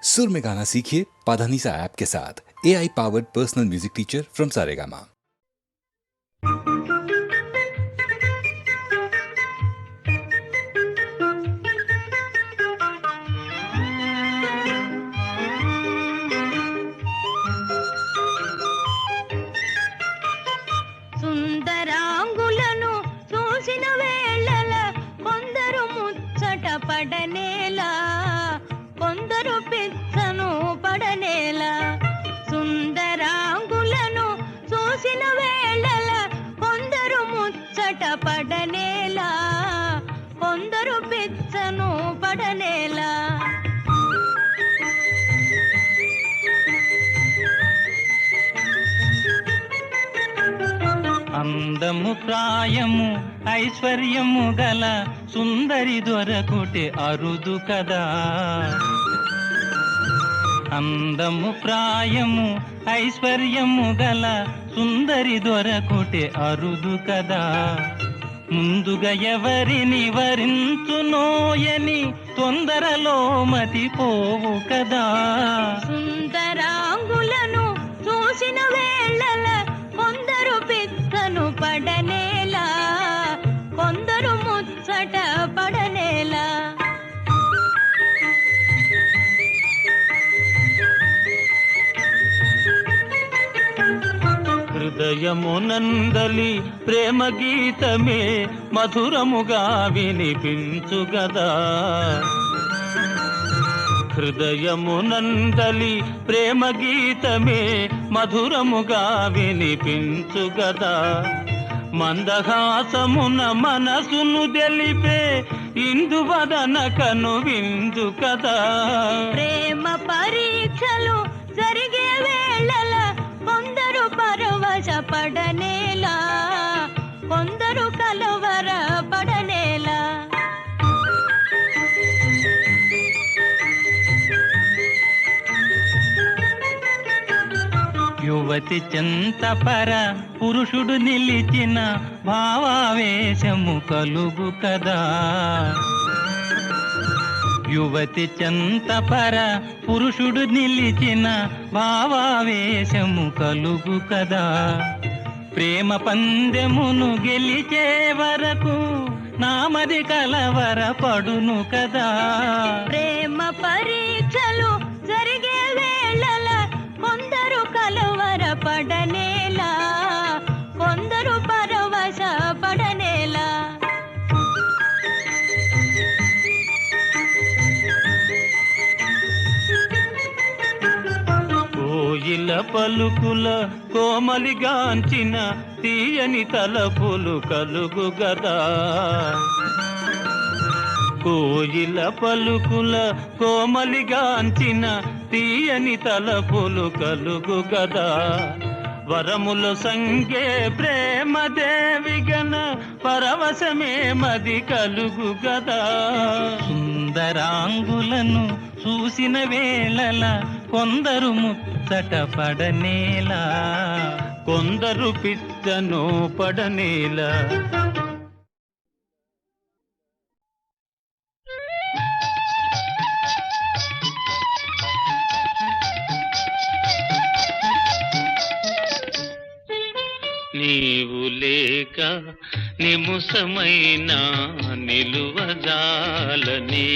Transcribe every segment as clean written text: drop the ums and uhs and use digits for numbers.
सुर में गाना सीखिए पाधानीसा ऐप के साथ। AI powered personal music teacher from Saregama. సుందరాంగులను చూసిన వేళల కొందరు ముచ్చట పడనేలా, కొందరు పిచ్చను పడనేలా. సుందరాంగులను చూసిన వేళల కొందరు ముచ్చట పడనేలా, కొందరు పిచ్చను పడనేలా. అందము ప్రాయము ఐశ్వర్యము గల సుందరి దొరకుటే అరుదు కదా. అందము ప్రాయము ఐశ్వర్యము గల సుందరి దొరకుటే అరుదు కదా. ముందుగా ఎవరిని వరించునోయని తొందరలో మతిపోవు కదా. సుందరాంగులను చూసిన వేళల కొందరు పిచ్చను పడనేలా, కొందరు ముచ్చట పడనేలా. హృదయమునందలి ప్రేమ గీతమే మధురముగా వినిపించుగదా. హృదయమునందలి ప్రేమ గీతమే మధురముగా వినిపించుగదా. మందహాసమున మనసును తెలిపే ఇందువదన కను విందు కదా. ప్రేమ పరీక్షలు జరిగే వేళల కొందరు పరవశ పడనేలా, కొందరు కలవర పడనేలా. యువతి చెంతపర పురుషుడు నిలిచిన భావావేశము కలుగు కదా. యువతి చెంతపర పురుషుడు నిలిచిన భావావేశము కలుగు కదా. ప్రేమ పందెమును గెలిచే వరకు నామది కలవర పడును కదా. ప్రేమ పరీక్షలు జరిగే వేళల కొందరు కలవర పడనేలా, కొందరు పరవశ పడనేలా. కోయిల పలుకుల కోమలిగాంచిన తీయని తలపులు కలుగు గదా. కోయిల పలుకుల కోమలిగాంచిన తీయని తలపులు కలుగు గదా. వరములు సంగే ప్రేమ దేవిగన పరవశమే మది కలుగు గదా. సుందరాంగులను చూసిన వేళల కొందరు ముచ్చట పడనేలా, కొందరు పిచ్చను పడనేలా. నీవు లేక నిముసమైనా నిలువజాలని,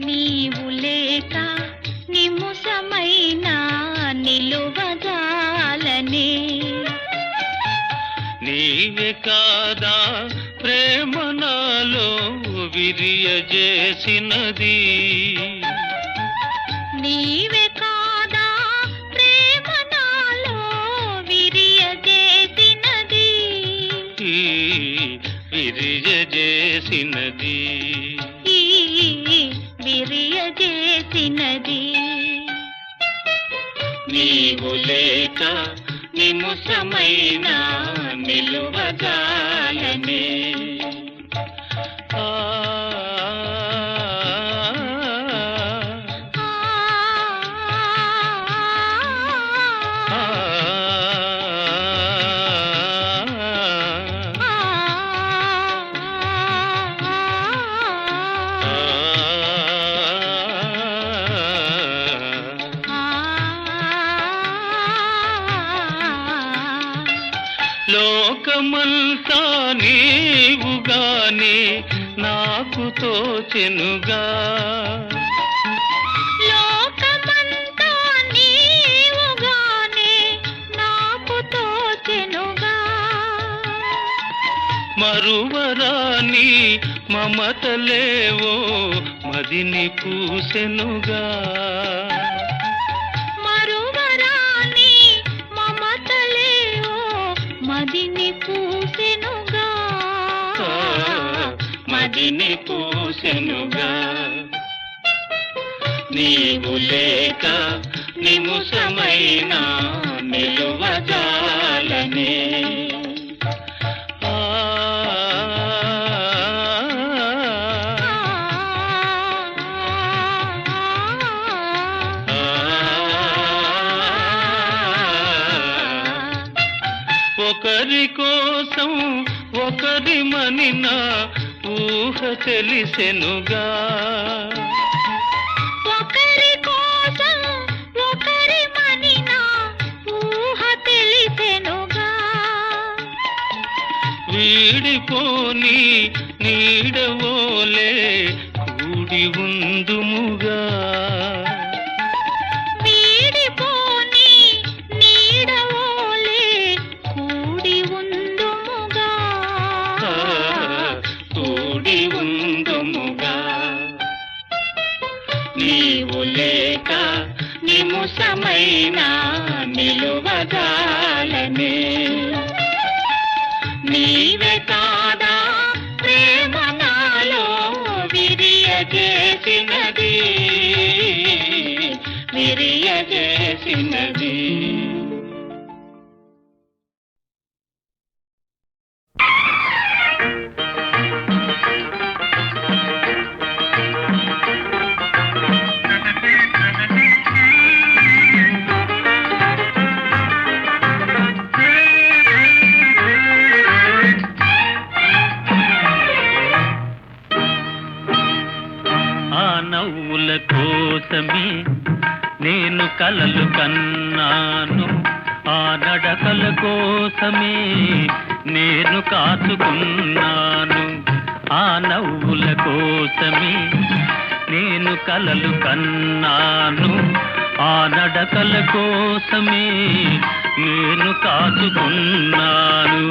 నీవు లేక నిముసమైన నిలువజాలని. నీవే కాదా ప్రేమ నాలో విరియజేసినది. నీవే కాదా ప్రేమ నాలో విరియజేసినది. విరియజేసినది, విరియజేసినది. నీవు లేక నిముసమైన నిలువజాలని. లోకమంతా నీవుగానే నాకు తోచెనుగా. లోకమంతా నీవుగానే నాకు తోచెనుగా. మరువరాని మమతలేవో మదిని పూసెనుగా. మరువరాని మమతలేవో మదిని పూసెనుగా. మదిని పూసెనుగా. నీవు లేక నిముషమైనా నిలువజాలనే. ఒకరి కోసం ఒకరి మనిన ఊహ తెలిసెనుగా. ఒకరి కోసం ఒకరి మనిన ఊహ తెలిసెనుగా. వీడిపోని నీడవోలే కూడి ఉందుముగా. వీడిపోని నీడవోలే కూడి ఉందుముగా. కూడి ఉందుముగా. నీవు లేక నిముషమైనా నిలువజాలనే. నీవే కాదా ప్రేమ నాలో విరియజేసినది, విరియజేసినది. నవ్వుల కోసమే నేను కలలు కన్నాను. ఆ నడకల కోసమే నేను కాచుకున్నాను. ఆ నవ్వుల కోసమే నేను కలలు కన్నాను. ఆ నడకల కోసమే నేను కాచుకున్నాను.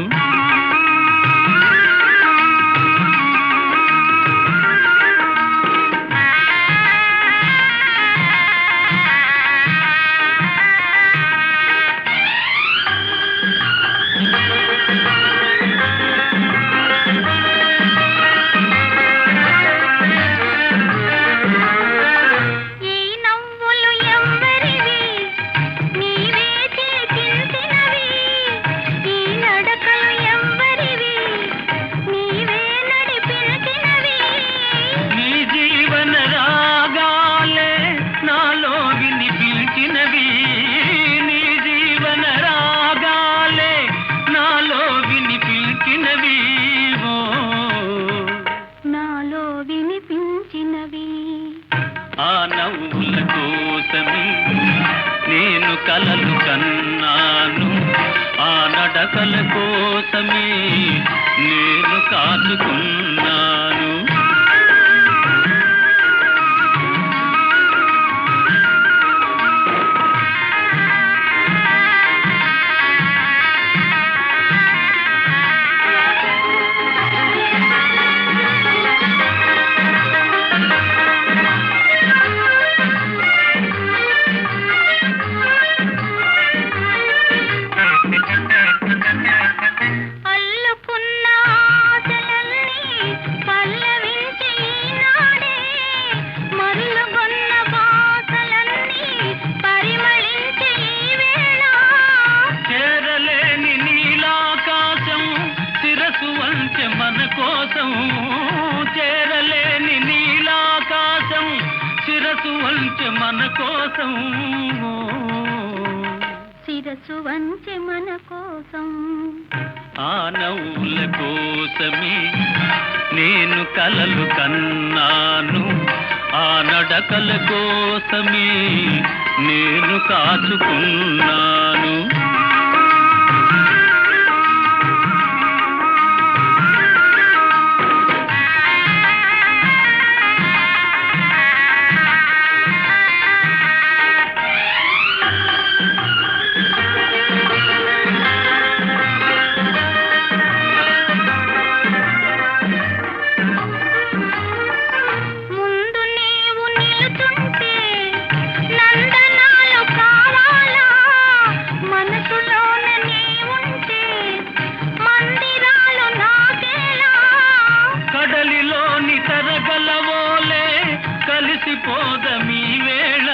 కలలు కన్నాను. ఆ నడకల కోసమే నేను కాచుకున్నాను. చేరలేని నీలాకాశం శిరసు వంచె మన కోసం, శిరసు వంచె మన కోసం. ఆ నవ్వుల కోసమే నేను కలలు కన్నాను. ఆ నడకల కోసమే నేను కాచుకున్నాను. కలిసిపోదమీ వేళ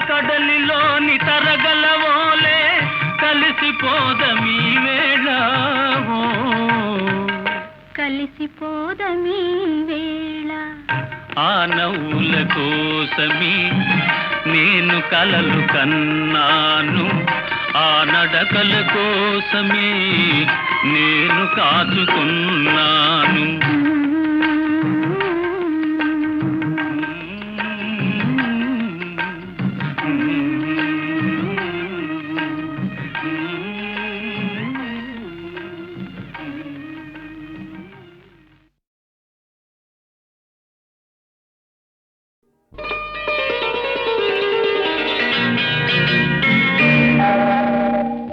కడలిలోని తరగలవోలే కలిసిపోదమీ వేళ కలిసిపోదమీ వేళ ఆ నవ్వుల కోసమే నేను కలలు కన్నాను ఆ నడకల కోసమే నేను కాచుకున్నాను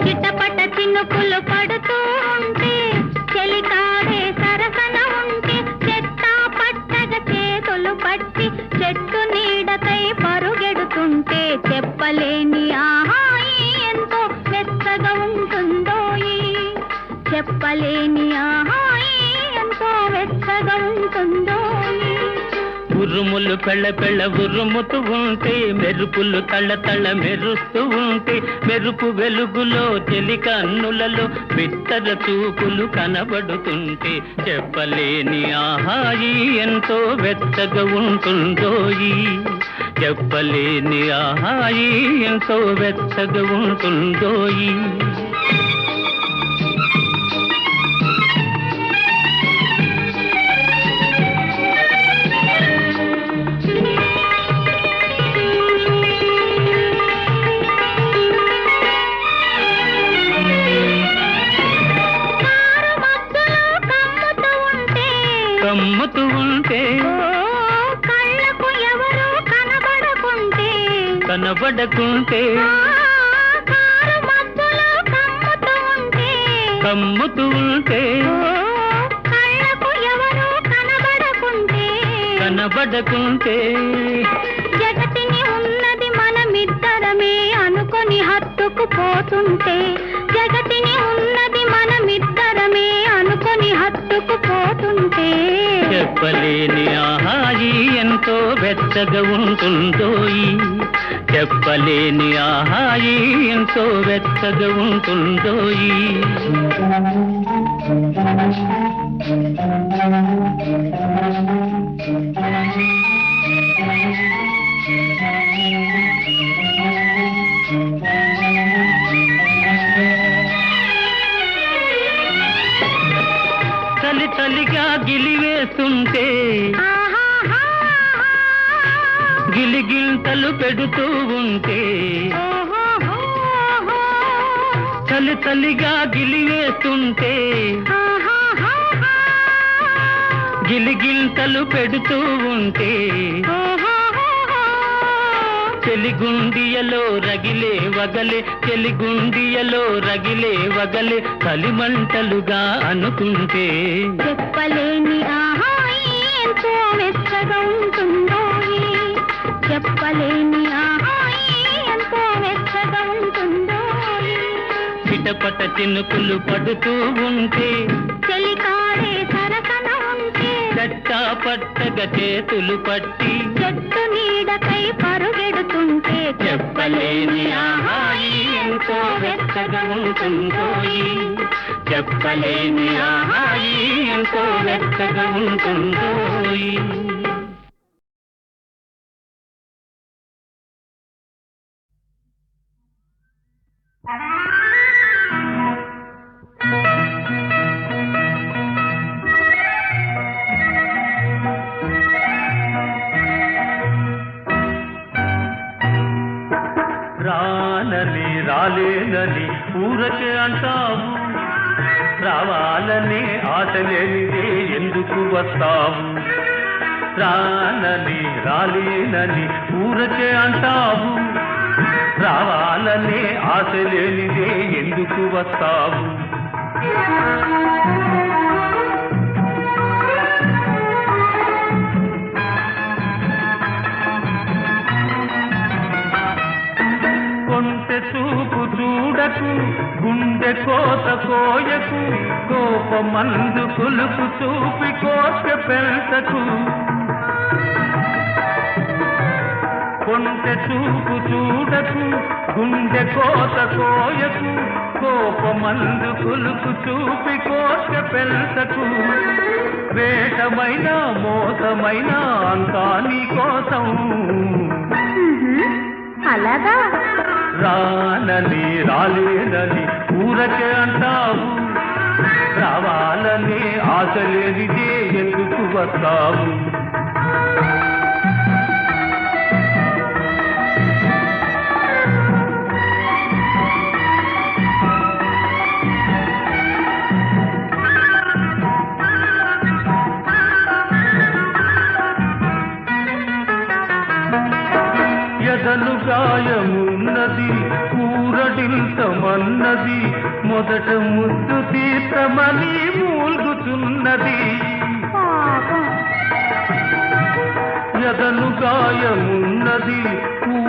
చిట్టపట్ట చినుకులు పడుతూ ఉంటే చెలికాడే సరసన ఉంటే చెట్టా పట్టగ చేతులు పట్టి చెట్టు నీడకై పరుగెడుతుంటే చెప్పలేని ఆహాయి ఎంతో వెచ్చగా ఉంటుందోయి చెప్పలేని ఆహాయి ఎంతో వెచ్చగా ఉంటుందోయి ఉరుములు పెళ్ళ పెళ్ళ ఉరుముతూ ఉంటే మెరుపులు తళ్ళ తళ్ళ మెరుస్తూ ఉంటే మెరుపు వెలుగులో చెలి కన్నులలో బిత్తర చూపులు కనబడుతుంటే చెప్పలేని ఆహాయి ఎంతో వెచ్చగా ఉంటుందోయి చెప్పలేని ఆహాయి ఎంతో వెచ్చగా ఉంటుందోయి కమ్ముతూ ఉంటే కళ్ళకు ఎవరు కనబడకుంటే కనబడకుంటే కారు మబ్బులో కమ్ముతూ ఉంటే కళ్ళకు ఎవరు కనబడకుంటే జగతిని ఉన్నది మనమిద్దరమే అనుకొని హత్తుకుపోతుంటే జగతిని ఉన్నది మనమిద్దరమే అనుకొని హత్తుకుపోతుంటే చెప్పలేని ఆహాయి ఎంతో వెచ్చగా ఉంటుందోయి చెప్పలేని ఆహాయి ఎంతో వెచ్చగా ఉంటుందోయి చలి చలిగా గిలివేస్తుంటే గిలిగింతలు పెడుతూ ఉంటే చలి చలిగా గిలివేస్తుంటే గిలిగింతలు పెడుతూ ఉంటే చెలిగుండియలో రగిలే వగలే చెలిగుండియలో రగిలే వగలే కలిమంటలుగా అనుకుంటే చెప్పలేని ఆహాయి ఎంతో వెచ్చగా ఉంటుందో చెప్పలేని ఆహాయి ఎంతో వెచ్చగా ఉంటుందో చిటపట చినుకులు పడుతూ ఉంటే చెలికాడే సరసన ఉంటే చట్టా పట్టగ చేతులు పట్టి చెట్టు నీడకై పరుగెడుతుంటే చెప్పలేని ఆహాయి ఎంతో వెచ్చగా ఉంటుందోయి చెప్పలేని ఆహాయి ఎంతో వెచ్చగా ఉంటుందోయి రానని రాలేనని ఊరకే అంటావు రావాలని ఆశ లేనిదే ఎందుకు వస్తావు రానని రాలేనని ఊరకే అంటావు రావాలని ఆశ లేనిదే ఎందుకు వస్తావు కొంటె చూపు చూడకు గుండె కోత కోయకు కోపమందు కొలుపు చూపి కోస పెంచకు కొంటె చూపు చూడకు గుండె కోత కోయకు కోపమందు కులుకు చూపి కోట పెంచకు వేషమైన మోసమైన అంతా నీ కోసం అలాగా రానని రాలేదని ఊరకే అంటావు రావాలని ఆశ లేనిదే ఎందుకు వస్తావు ఎదలు గాయమున్నది ఊరడింతమన్నది మొదట ముద్దు తీర్థమని మూల్గుతున్నది ఎదలు గాయమున్నది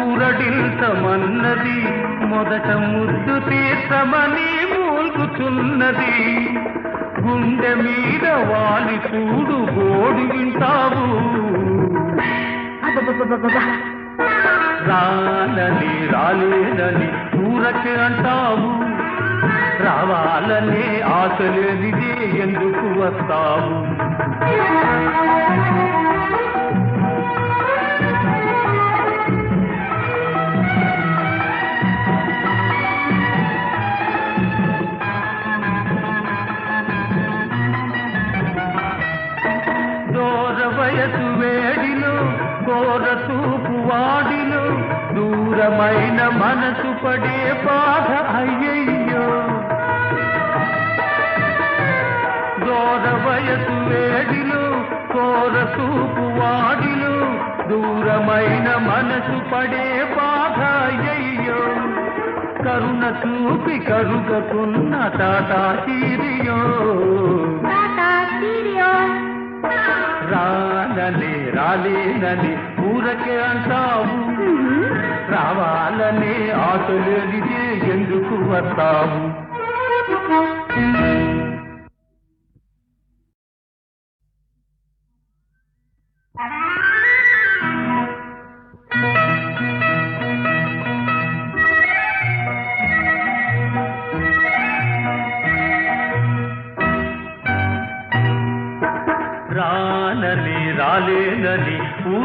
ఊరడింతమన్నది మొదట ముద్దు తీర్థమని మూల్గుతున్నది గుండె మీద వాలి చూడు గోడు వింటావు రానని రాలేదని ఊరకే అంటావు రావాలనే ఆశ లేనిదే ఎందుకు వస్తావు దూర వయసు వేడిలో కోర చూపు వాడిలో దూరమైన మనసు పడే బాధ అయ్యయ్యో దూర వయసు వేడిలో కోర చూపు వాడిలో దూరమైన మనసు పడే బాధ అయ్యయ్యో కరుణ చూపి కరుగకున్న టాటా తీరియో రానని రాలేనని ఊరకే అంటావు రావాలని ఆశ లేనిదే ఎందుకు వస్తావు రానని రాలేనని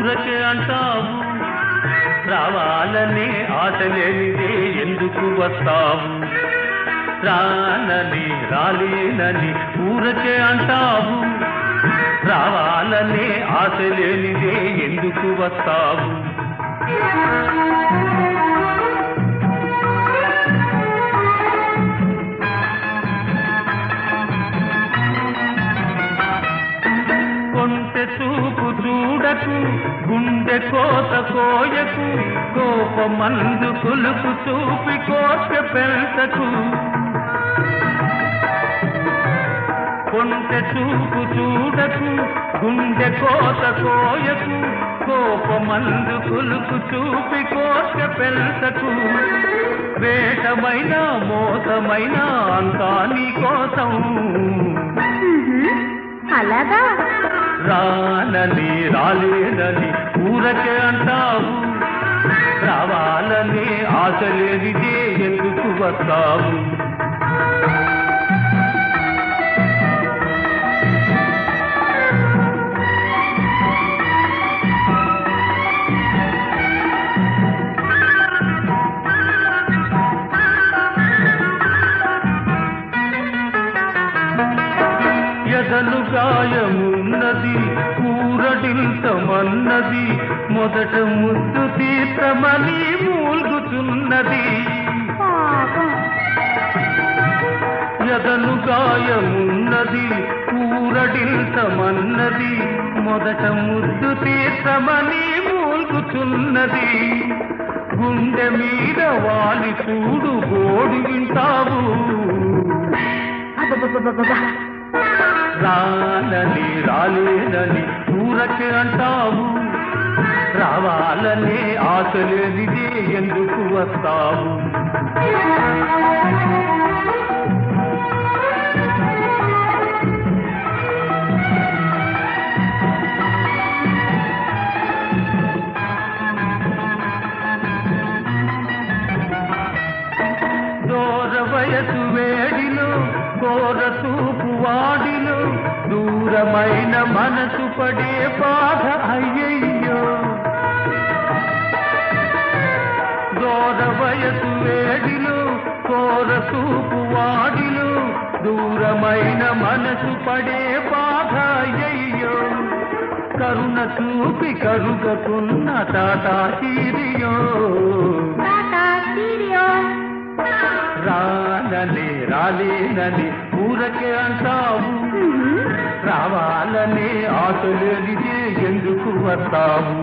ఊరకే అంటావు రావాలని ఆశ లేనిదే ఎందుకు వస్తావు రానని రాలేనని ఊరకే అంటావు రావాలని ఆశ లేనిదే ఎందుకు వస్తావు కొంటె చూపు చూడకు గుండె కోత కోయకు కోపమందు కులుకు చూపి కోట పెంచకు కొంటె చూపు చూడకు గుండె కోత కోయకు కోపమందు కులుకు చూపి కోట పెంచకు వేషమైన మోసమైన అంతా నీ కోసం అలాగా రానని రాలేదని ఊరకే అంటావు రావాలని ఆశ లేనిదే ఎందుకు వస్తావు ఎదలు గాయమున్నది ఊరడింతమన్నది మొదట ముద్దు తీర్థమని మూల్గుతున్నది ఎదలు గాయమున్నది ఊరడింతమన్నది మొదట ముద్దు తీర్థమని మూల్గుతున్నది గుండె మీద వాలి చూడు గోడు వింటావు రానని రాలేనని ఊరకే అంటావు రావాలని ఆశ లేనిదే ఎందుకు వస్తావు వయసు వేడిలో కోర చూపు వాడిలో దూరమైన మనసు పడే బాధ అయ్యయ్యో దూర వయసు వేడిలో కోర చూపు వాడిలో దూరమైన మనసు పడే బాధ అయ్యయ్యో కరుణ చూపి కరుగకున్న టాటా తీరియో రానని రాలేనని ఊరకే అంటావు రావాలని ఆశలేనిదే ఎందుకు వస్తావు